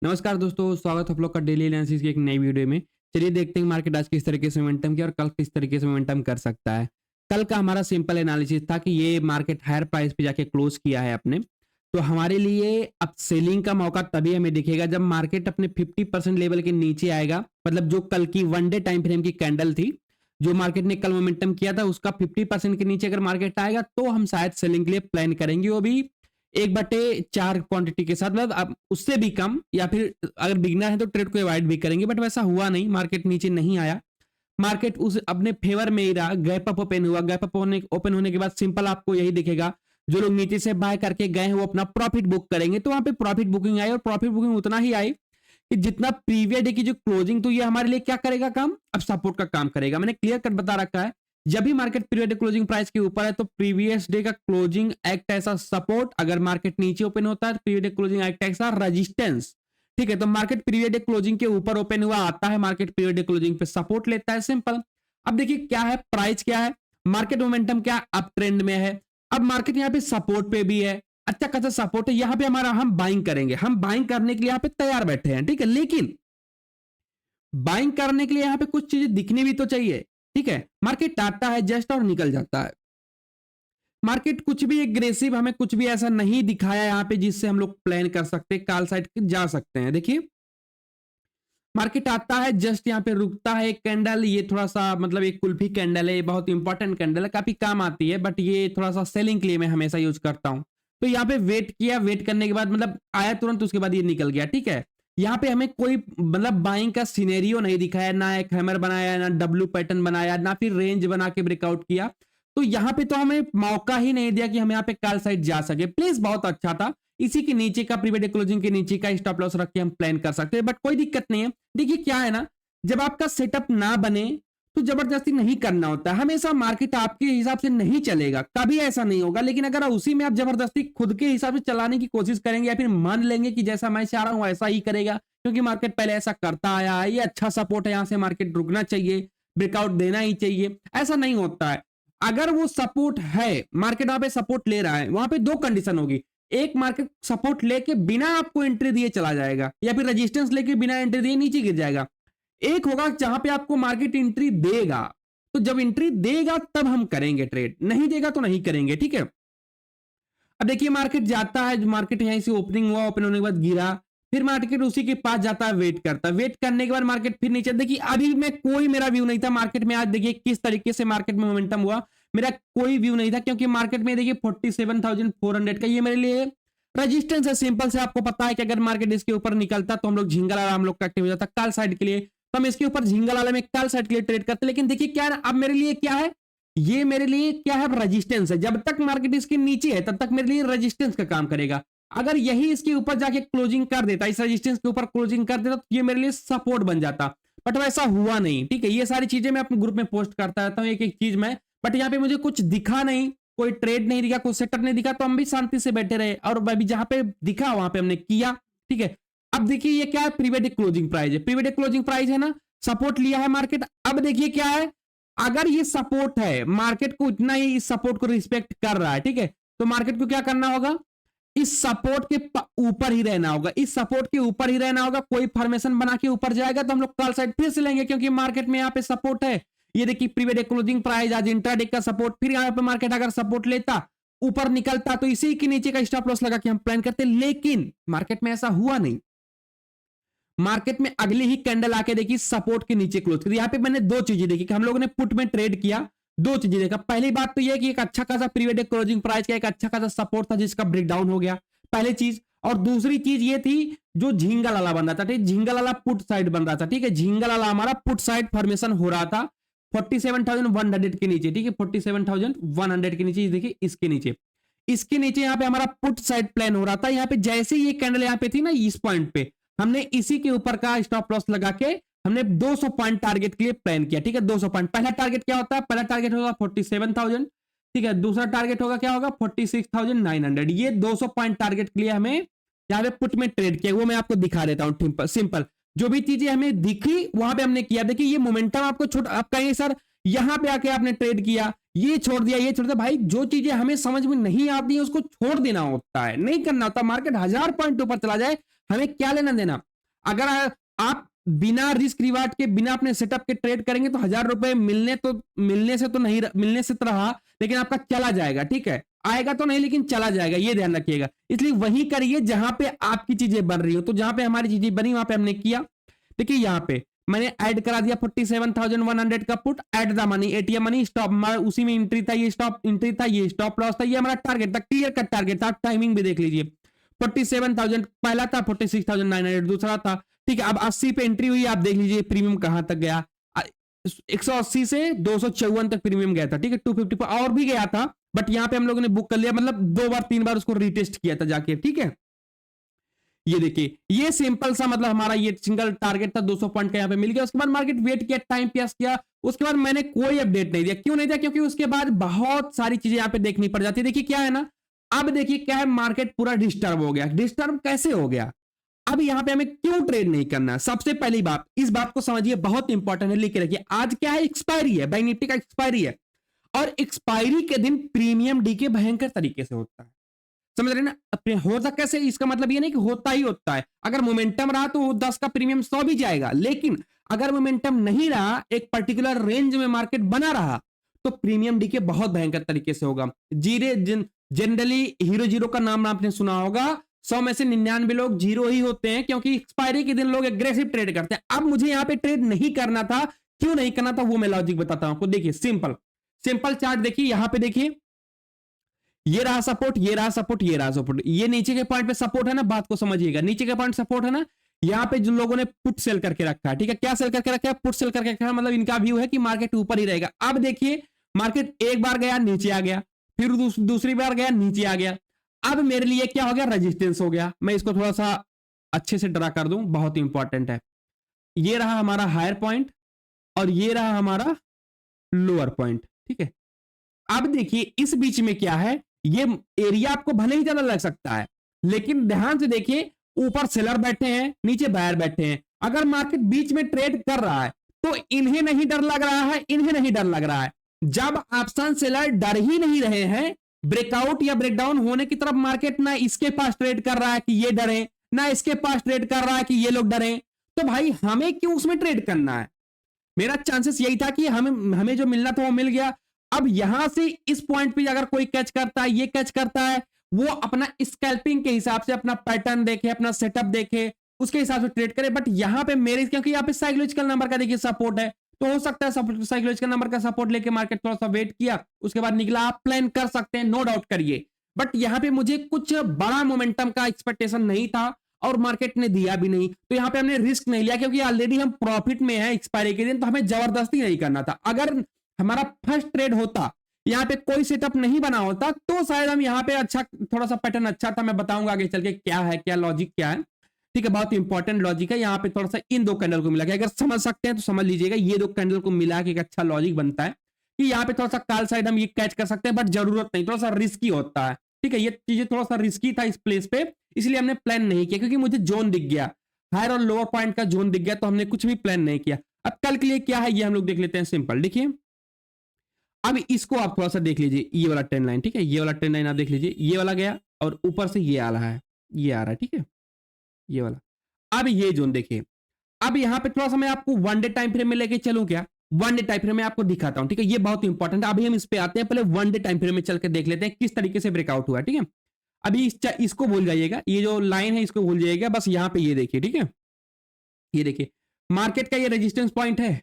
नमस्कार दोस्तों, स्वागत है आप लोग का डेली एनालिसिस की एक नई वीडियो में। चलिए देखते हैं मार्केट आज किस तरीके से मोमेंटम किया और कल किस तरीके से मोमेंटम कर सकता है। कल का हमारा सिंपल एनालिसिस था कि ये मार्केट हायर प्राइस पे जाके क्लोज किया है अपने, तो हमारे लिए अब सेलिंग का मौका तभी हमें दिखेगा जब मार्केट अपने 50% लेवल के नीचे आएगा। मतलब जो कल की वन डे टाइम फ्रेम की कैंडल थी, जो मार्केट ने कल मोमेंटम किया था, उसका 50% के नीचे अगर मार्केट आएगा तो हम शायद सेलिंग के लिए प्लान करेंगे, वो भी 1/4 क्वांटिटी के साथ। मतलब अब उससे भी कम, या फिर अगर बिगनर है तो ट्रेड को अवॉइड भी करेंगे, बट वैसा हुआ नहीं, मार्केट नीचे नहीं आया। मार्केट उस अपने फेवर में ही रहा, गैप अप ओपन हुआ। गैप अप ओपन होने के बाद सिंपल आपको यही दिखेगा, जो लोग नीचे से बाय करके गए हैं वो अपना प्रॉफिट बुक करेंगे, तो वहां पे प्रॉफिट बुकिंग आई और प्रॉफिट बुकिंग उतना ही आई कि जितना प्रीवियस डे की जो क्लोजिंग, तो ये हमारे लिए क्या करेगा काम, अब सपोर्ट का काम करेगा। मैंने क्लियर कट बता रखा है, जब भी market period day closing price के ऊपर है तो प्रीवियस डे का क्लोजिंग एक्ट ऐसा सपोर्ट, अगर मार्केट नीचे ओपन होता है तो पीरियड डे क्लोजिंग एक्ट ऐसा रेजिस्टेंस। ठीक है, तो मार्केट पीरियड डे क्लोजिंग के ऊपर ओपन हुआ आता है, मार्केट पीरियड डे क्लोजिंग पे सपोर्ट लेता है, सिंपल। अब देखिए क्या है, प्राइस क्या है, मार्केट मोमेंटम क्या अप ट्रेंड में है। अब मार्केट यहाँ पे सपोर्ट पे भी है, अच्छा खासा सपोर्ट है, यहाँ पे हमारा हम बाइंग करेंगे, हम बाइंग करने के लिए यहाँ पे तैयार बैठे हैं। ठीक है, लेकिन बाइंग करने के लिए यहां पे कुछ चीजें दिखनी भी तो चाहिए। ठीक है, मार्केट आता है जस्ट और निकल जाता है। मार्केट कुछ भी एग्रेसिव हमें कुछ भी ऐसा नहीं दिखाया यहां पे जिससे हम लोग प्लान कर सकते, कॉल साइड जा सकते हैं। देखिए मार्केट आता है जस्ट यहाँ पे रुकता है, एक कैंडल, ये थोड़ा सा मतलब एक कुल्फी कैंडल है, ये बहुत इंपॉर्टेंट कैंडल है, काफी काम आती है, बट ये थोड़ा सा सेलिंग के लिए मैं हमेशा यूज करता हूं। तो यहाँ पे वेट किया, वेट करने के बाद मतलब आया तुरंत, उसके बाद ये निकल गया। ठीक है, यहाँ पे हमें कोई मतलब बाइंग का सिनेरियो नहीं दिखाया, ना एक हैमर बनाया, ना डब्ल्यू पैटर्न बनाया, ना फिर रेंज बना के ब्रेकआउट किया। तो यहाँ पे तो हमें मौका ही नहीं दिया कि हम यहाँ पे कॉल साइड जा सके। प्लेस बहुत अच्छा था, इसी के नीचे का प्रीवियस क्लोजिंग के नीचे का स्टॉप लॉस रख के हम प्लान कर सकते हैं, बट कोई दिक्कत नहीं है। देखिए क्या है ना, जब आपका सेटअप ना बने तो जबरदस्ती नहीं करना होता है। हमेशा मार्केट आपके हिसाब से नहीं चलेगा, कभी ऐसा नहीं होगा, लेकिन अगर उसी में आप जबरदस्ती खुद के हिसाब से चलाने की कोशिश करेंगे या फिर मान लेंगे कि जैसा मैं चाह रहा हूं ऐसा ही करेगा, क्योंकि मार्केट पहले ऐसा करता आया है, ये अच्छा सपोर्ट है, यहां से मार्केट रुकना चाहिए, ब्रेकआउट देना ही चाहिए, ऐसा नहीं होता है। अगर वो सपोर्ट है, मार्केट वहां पे सपोर्ट ले रहा है, वहां पे दो कंडीशन होगी। एक, मार्केट सपोर्ट लेके बिना आपको एंट्री दिए चला जाएगा, या फिर रेजिस्टेंस लेके बिना एंट्री दिए नीचे गिर जाएगा। एक होगा जहां पे आपको मार्केट एंट्री देगा, तो जब एंट्री देगा तब हम करेंगे ट्रेड, नहीं देगा तो नहीं करेंगे। ठीक है, अब देखिए मार्केट जाता है, मार्केट यहीं से ओपनिंग हुआ, ओपन होने के बाद गिरा, फिर मार्केट उसी के पास जाता है, वेट करता है, वेट करने के बाद मार्केट फिर नीचे। देखिए अभी मैं कोई मेरा व्यू नहीं था मार्केट में, आज देखिए किस तरीके से मार्केट में मोमेंटम हुआ, मेरा कोई व्यू नहीं था, क्योंकि मार्केट में देखिए 47,400 का ये मेरे लिए रेजिस्टेंस है। सिंपल से आपको पता है कि अगर मार्केट इसके ऊपर निकलता तो हम लोग झिंगा लाला हम लोग का एक्टिव हो जाता कल साइड के लिए, तो हम इसके ऊपर झिंगा लाला में कल साइड के लिए ट्रेड करते। लेकिन देखिए क्या है, अब मेरे लिए क्या है, ये मेरे लिए क्या है, रेजिस्टेंस है। जब तक मार्केट इसके नीचे है तब तक मेरे लिए रेजिस्टेंस का काम करेगा। अगर यही इसके ऊपर जाके क्लोजिंग कर देता, इस रेजिस्टेंस के ऊपर क्लोजिंग कर देता, तो ये मेरे लिए सपोर्ट बन जाता, बट वैसा हुआ नहीं। ठीक है, ये सारी चीजें मैं अपने ग्रुप में पोस्ट करता रहता हूँ एक एक चीज में, बट यहाँ पे मुझे कुछ दिखा नहीं, कोई ट्रेड नहीं दिखा, कोई सेटअप नहीं दिखा, तो हम भी शांति से बैठे रहे, और अभी जहां पे दिखा वहां पे हमने किया। ठीक है, अब देखिए ये क्या है, प्रीवियस क्लोजिंग प्राइस है, प्रीवियस क्लोजिंग प्राइस है ना, सपोर्ट लिया है मार्केट। अब देखिए क्या है, अगर ये सपोर्ट है, मार्केट को इतना ही इस सपोर्ट को रिस्पेक्ट कर रहा है, ठीक है, तो मार्केट को क्या करना होगा, इस सपोर्ट के ऊपर ही रहना होगा, इस सपोर्ट के ऊपर ही रहना होगा। कोई फॉर्मेशन बना के ऊपर जाएगा तो हम लोग कॉल साइड फिर से लेंगे, क्योंकि मार्केट में यहाँ पे सपोर्ट है। ये देखिए प्रीवियस क्लोजिंग प्राइस, आज इंट्राडे का सपोर्ट, फिर यहाँ पे मार्केट अगर सपोर्ट लेता, ऊपर निकलता, तो इसी के नीचे का स्टॉप लॉस लगा के हम प्लान करते, लेकिन मार्केट में ऐसा हुआ नहीं। मार्केट में अगली ही कैंडल आके देखी सपोर्ट के नीचे क्लोज करी। यहाँ पे मैंने दो चीजें देखी कि हम लोगों ने पुट में ट्रेड किया, दो चीजें देखा। पहली बात तो यह कि एक अच्छा खासा प्रीवियस क्लोजिंग प्राइस का एक अच्छा खासा सपोर्ट था जिसका ब्रेकडाउन हो गया, पहली चीज। और दूसरी चीज ये थी, जो झिंगा लाला बन रहा था, ठीक, झिंगा लाला पुट साइड बन रहा था। ठीक है, झिंगा लाला हमारा पुट साइड फॉर्मेशन हो रहा था 47,100 के नीचे। ठीक है, 47,100 के नीचे, देखिए इसके नीचे, इसके नीचे यहाँ पे हमारा पुट साइड प्लान हो रहा था। यहाँ पे जैसे ये कैंडल यहाँ पे थी ना, इस पॉइंट पे हमने इसी के ऊपर का स्टॉप लॉस लगा के हमने 200 पॉइंट टारगेट के लिए प्लान किया। ठीक है, 200 पॉइंट। पहला टारगेट क्या होता है, पहला टारगेट होगा 47,000। ठीक है, दूसरा टारगेट होगा क्या होगा 46,900। ये 200 पॉइंट टारगेट के लिए हमें यहाँ पे पुट में ट्रेड किया, वो मैं आपको दिखा देता हूँ सिंपल। जो भी चीजें हमें दिखी वहां पे हमने किया। देखिए ये मोमेंटम आपको छोटा, आप कहेंगे सर यहां पे आके आपने ट्रेड किया, ये छोड़ दिया, ये छोड़ दिया। भाई जो चीजें हमें समझ में नहीं आती है उसको छोड़ देना होता है, नहीं करना होता। मार्केट 1000 पॉइंट ऊपर चला जाए, हमें क्या लेना देना। अगर आप बिना रिस्क रिवार्ड के, बिना अपने सेटअप के ट्रेड करेंगे तो 1000 रुपए मिलने से तो नहीं, मिलने से तो रहा, लेकिन आपका चला जाएगा। ठीक है, आएगा तो नहीं लेकिन चला जाएगा, ये ध्यान रखिएगा। इसलिए वही करिए जहां पे आपकी चीजें बन रही हो। तो जहां पे हमारी चीजें बनी वहां पे हमने किया। देखिए यहाँ पे मैंने ऐड करा दिया 47,100 का put, add the money, ATM money, stop, उसी में एंट्री था, ये स्टॉप एंट्री था, ये स्टॉप लॉस था, ये हमारा टारगेट था, क्लियर कट टारगेट था। टाइमिंग भी देख लीजिए, 47,000 पहला था, 46,900 दूसरा था। ठीक है, अब 80 पे एंट्री हुई, आप देख लीजिए प्रीमियम कहां तक गया, 180 से 254 तक प्रीमियम गया था। ठीक है, 250 पर और भी गया था, बट यहां पे हम लोगों ने बुक कर लिया, मतलब 2 बार 3 बार उसको रिटेस्ट किया था जाके। ठीक है, ये देखिए, ये सिंपल सा मतलब हमारा ये सिंगल टारगेट था, 200 पॉइंट का यहाँ पे मिल गया। उसके बाद मार्केट वेट किया, टाइम पास किया, उसके बाद मैंने कोई अपडेट नहीं दिया। क्यों नहीं दिया? क्योंकि उसके बाद बहुत सारी चीजें यहाँ पे देखनी पड़ जाती है। देखिए क्या है ना, अब देखिए क्या है, मार्केट पूरा डिस्टर्ब हो गया। डिस्टर्ब कैसे हो गया? अब यहां पे हमें क्यों ट्रेड नहीं करना है? सबसे पहली बात, इस बात को समझिए, बहुत इंपॉर्टेंट है, लिख के रखिए। आज क्या है? एक्सपायरी है, बैंक निफ्टी का एक्सपायरी है, और एक्सपायरी के दिन प्रीमियम डीके भयंकर तरीके से होता है। समझ रहे ना? अपने होता कैसे, इसका मतलब ये नहीं कि होता ही होता है। अगर मोमेंटम रहा तो 10 का प्रीमियम 100 भी जाएगा, लेकिन अगर मोमेंटम नहीं रहा, एक पर्टिकुलर रेंज में मार्केट बना रहा, तो प्रीमियम डीके बहुत भयंकर तरीके से होगा। जनरली हीरो जीरो का नाम आपने सुना होगा, 100 में से 99 लोग जीरो ही होते हैं, क्योंकि एक्सपायरी के दिन लोग एग्रेसिव ट्रेड करते हैं। अब मुझे यहां पे ट्रेड नहीं करना था, क्यों नहीं करना था वो मैं लॉजिक बताता हूं आपको। देखिए सिंपल सिंपल चार्ट देखिए, यहां पे देखिए, ये रहा सपोर्ट, ये रहा सपोर्ट, ये रहा सपोर्ट, ये नीचे के पॉइंट पे सपोर्ट है ना, बात को समझिएगा, नीचे के पॉइंट सपोर्ट है ना। यहां पे जिन लोगों ने पुट सेल करके रखा है, ठीक है, क्या सेल करके रखा है? पुट सेल करके रखा है, मतलब इनका व्यू है कि मार्केट ऊपर ही रहेगा। अब देखिए मार्केट एक बार गया नीचे आ गया, फिर दूसरी बार गया नीचे आ गया। अब मेरे लिए क्या हो गया? रेजिस्टेंस हो गया। मैं इसको थोड़ा सा अच्छे से ड्रा कर दूं, बहुत इंपॉर्टेंट है। ये रहा हमारा हायर पॉइंट, और ये रहा हमारा लोअर पॉइंट। ठीक है, अब देखिए इस बीच में क्या है, ये एरिया आपको भले ही ज्यादा लग सकता है, लेकिन ध्यान से देखिए, ऊपर सेलर बैठे हैं, नीचे बायर बैठे हैं। अगर मार्केट बीच में ट्रेड कर रहा है तो इन्हें नहीं डर लग रहा है, इन्हें नहीं डर लग रहा है। जब ऑप्शन सेलर डर ही नहीं रहे हैं ब्रेकआउट या ब्रेकडाउन होने की तरफ, मार्केट ना इसके पास ट्रेड कर रहा है कि ये डरे, ना इसके पास ट्रेड कर रहा है कि ये लोग डरे, तो भाई हमें क्यों उसमें ट्रेड करना है? मेरा चांसेस यही था कि हमें जो मिलना था वो मिल गया। अब यहां से इस पॉइंट पे अगर कोई कैच करता है, ये कैच करता है, वो अपना स्कैल्पिंग के हिसाब से अपना पैटर्न देखे, अपना सेटअप देखे, उसके हिसाब से ट्रेड करे। बट यहां पे मेरे, क्योंकि यहां पे साइकोलॉजिकल नंबर का देखिए सपोर्ट है, तो हो सकता है साइकोलॉजिकल नंबर का सपोर्ट लेके मार्केट थोड़ा सा वेट किया, उसके बाद निकला। आप प्लान कर सकते हैं, नो डाउट करिए, बट यहां पे मुझे कुछ बड़ा मोमेंटम का एक्सपेक्टेशन नहीं था, और मार्केट ने दिया भी नहीं, तो यहां पे हमने रिस्क नहीं लिया, क्योंकि ऑलरेडी हम प्रॉफिट में है एक्सपायरी के दिन, तो हमें जबरदस्ती नहीं करना था। अगर हमारा फर्स्ट ट्रेड होता, यहाँ पे कोई सेटअप नहीं बना होता, तो शायद हम यहाँ पे अच्छा, थोड़ा सा पैटर्न अच्छा था। मैं बताऊंगा आगे चल के क्या है, क्या लॉजिक क्या है। ठीक है, बहुत इंपॉर्टेंट लॉजिक है। यहाँ पे थोड़ा सा इन दो कैंडल को मिला के, अगर समझ सकते हैं तो समझ लीजिएगा, ये दो कैंडल को मिला के एक अच्छा लॉजिक बनता है कि यहाँ पे थोड़ा सा काल साइड हम ये कैच कर सकते हैं, बट जरूरत नहीं, थोड़ा सा रिस्की होता है। ठीक है, ये चीजें थोड़ा सा रिस्की था इस प्लेस पे, इसलिए हमने प्लान नहीं किया, क्योंकि मुझे जोन दिख गया, हायर और लोअर पॉइंट का जोन दिख गया, तो हमने कुछ भी प्लान नहीं किया। अब कल के लिए क्या है ये हम लोग देख लेते हैं, सिंपल देखिए। अब इसको आप थोड़ा सा देख लीजिए, ये वाला ट्रेंड लाइन, ठीक है, ये वाला ट्रेंड लाइन आप देख लीजिए, ये वाला गया और ऊपर से ये आ रहा है, ये आ रहा है, ठीक है, ये वाला। अब ये जोन देखिए, अब यहां पे थोड़ा सा मैं आपको वन डे टाइम फ्रेम में लेके चलूं क्या? वन डे टाइम फ्रेम में आपको दिखाता हूं, ठीक है, ये बहुत इंपॉर्टेंट है। अभी हम इस पे आते हैं, पहले वन डे टाइम फ्रेम में चल के देख लेते हैं किस तरीके से ब्रेकआउट हुआ है। ठीक है, अभी इसको भूल जाइएगा, ये जो लाइन है इसको भूल जाइएगा, बस यहां पे ये देखिए, ठीक है, ये देखिए मार्केट का ये रेजिस्टेंस पॉइंट है,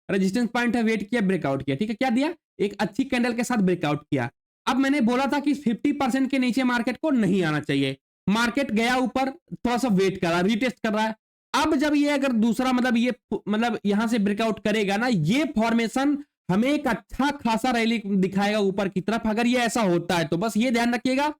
रेजिस्टेंस पॉइंट है, वेट किया, ब्रेकआउट किया। ठीक है, क्या दिया? एक अच्छी कैंडल के साथ ब्रेकआउट किया। अब मैंने बोला था कि 50% के नीचे मार्केट को नहीं आना चाहिए, मार्केट गया ऊपर, थोड़ा सा वेट कर रहा है, रीटेस्ट कर रहा है। अब जब ये अगर दूसरा मतलब यहां से ब्रेकआउट करेगा ना, ये फॉर्मेशन हमें एक अच्छा खासा रैली दिखाएगा ऊपर की तरफ। अगर ये ऐसा होता है तो बस ये ध्यान रखिएगा,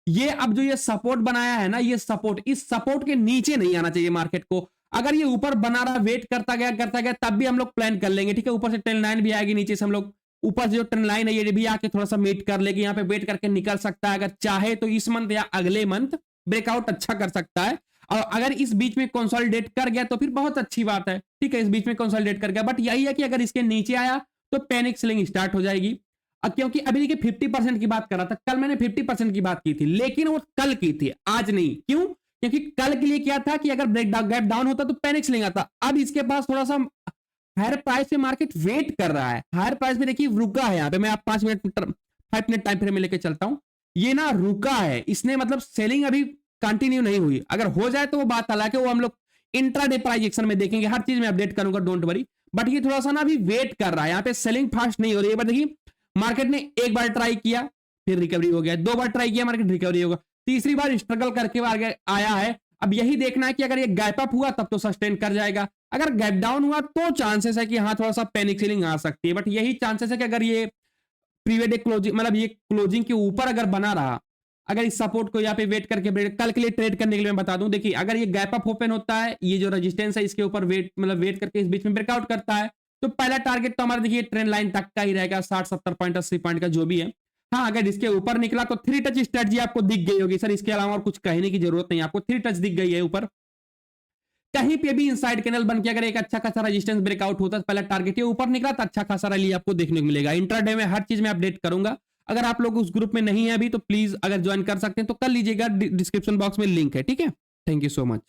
ये अब जो ये सपोर्ट बनाया है ना, ये सपोर्ट, इस सपोर्ट के नीचे नहीं आना चाहिए मार्केट को। अगर ये ऊपर बना रहा, वेट करता गया, तब भी हम लोग प्लान कर लेंगे। ठीक है, ऊपर से ट्रेंड लाइन भी आएगी, नीचे से हम लोग ऊपर से जो ट्रेंड लाइन है ये भी आके थोड़ा सा मीट कर लेगी, यहाँ पे वेट करके निकल सकता है। अगर चाहे तो इस मंथ या अगले मंथ ब्रेकआउट अच्छा कर सकता है, और अगर इस बीच में कंसोलिडेट कर गया तो फिर बहुत अच्छी बात है। ठीक है, इस बीच में कंसोलिडेट कर गया, बट यही है कि अगर इसके नीचे आया तो पैनिक सेलिंग स्टार्ट हो जाएगी। क्योंकि अभी देखिए 50% की बात कर रहा था, कल मैंने 50% की बात की थी, लेकिन वो कल की थी, आज नहीं। क्यों? क्योंकि कल के लिए क्या था कि अगर गैप डाउन होता तो पैनिक सेलिंग आता। अब इसके पास थोड़ा सा हायर प्राइस पे मार्केट वेट कर रहा है। हायर प्राइस पे देखिए रुका है, यहाँ पे मैं आप 5 मिनट टाइम फ्रेम में लेके चलता हूं। ये ना रुका है, इसने मतलब सेलिंग अभी कंटिन्यू नहीं हुई। अगर हो जाए तो वो बात अलग है, वो हम लोग इंट्राडे प्राइस एक्शन में देखेंगे, हर चीज में अपडेट करूंगा, डोंट वरी। बट ये थोड़ा सा ना अभी वेट कर रहा है, यहाँ पे सेलिंग फास्ट नहीं हो रही है। बट देखिए मार्केट ने एक बार ट्राई किया फिर रिकवरी हो गया, 2 बार ट्राई किया मार्केट रिकवरी होगा, तीसरी बार स्ट्रगल करके आया है। अब यही देखना है कि अगर ये गैप अप हुआ तब तो सस्टेन कर जाएगा, अगर गैप डाउन हुआ तो चांसेस है कि हाँ थोड़ा सा पैनिक सेलिंग आ सकती है। बट यही चांसेस है कि अगर ये प्रीवियस डे क्लोजिंग मतलब ये क्लोजिंग के ऊपर अगर बना रहा, अगर इस सपोर्ट को यहाँ पे वेट करके कल के लिए ट्रेड करने के लिए मैं बता दूं, देखिए अगर ये गैप अप ओपन होता है, ये जो रेजिस्टेंस है इसके ऊपर वेट करके इस बीच में ब्रेकआउट करता है, तो पहला टारगेट तो हमारा देखिए ट्रेंड लाइन तक का ही रहेगा, 60-70 पॉइंट 80 पॉइंट का जो भी है। हाँ अगर इसके ऊपर निकला तो 3 टच स्ट्रेटजी आपको दिख गई होगी सर, इसके अलावा और कुछ कहने की जरूरत नहीं, आपको 3 टच दिख गई है ऊपर। कहीं पे भी इनसाइड कैनल बन के अगर एक अच्छा खासा रेजिस्टेंस ब्रेकआउट होता है, पहला टारगेट ये ऊपर निकला तो अच्छा खासा रैली आपको देखने को मिलेगा। इंट्राडे में हर चीज में अपडेट करूंगा। अगर आप लोग उस ग्रुप में नहीं है अभी तो प्लीज अगर ज्वाइन कर सकते हैं तो कर लीजिएगा, डिस्क्रिप्शन बॉक्स में लिंक है, ठीक है। Thank you so much.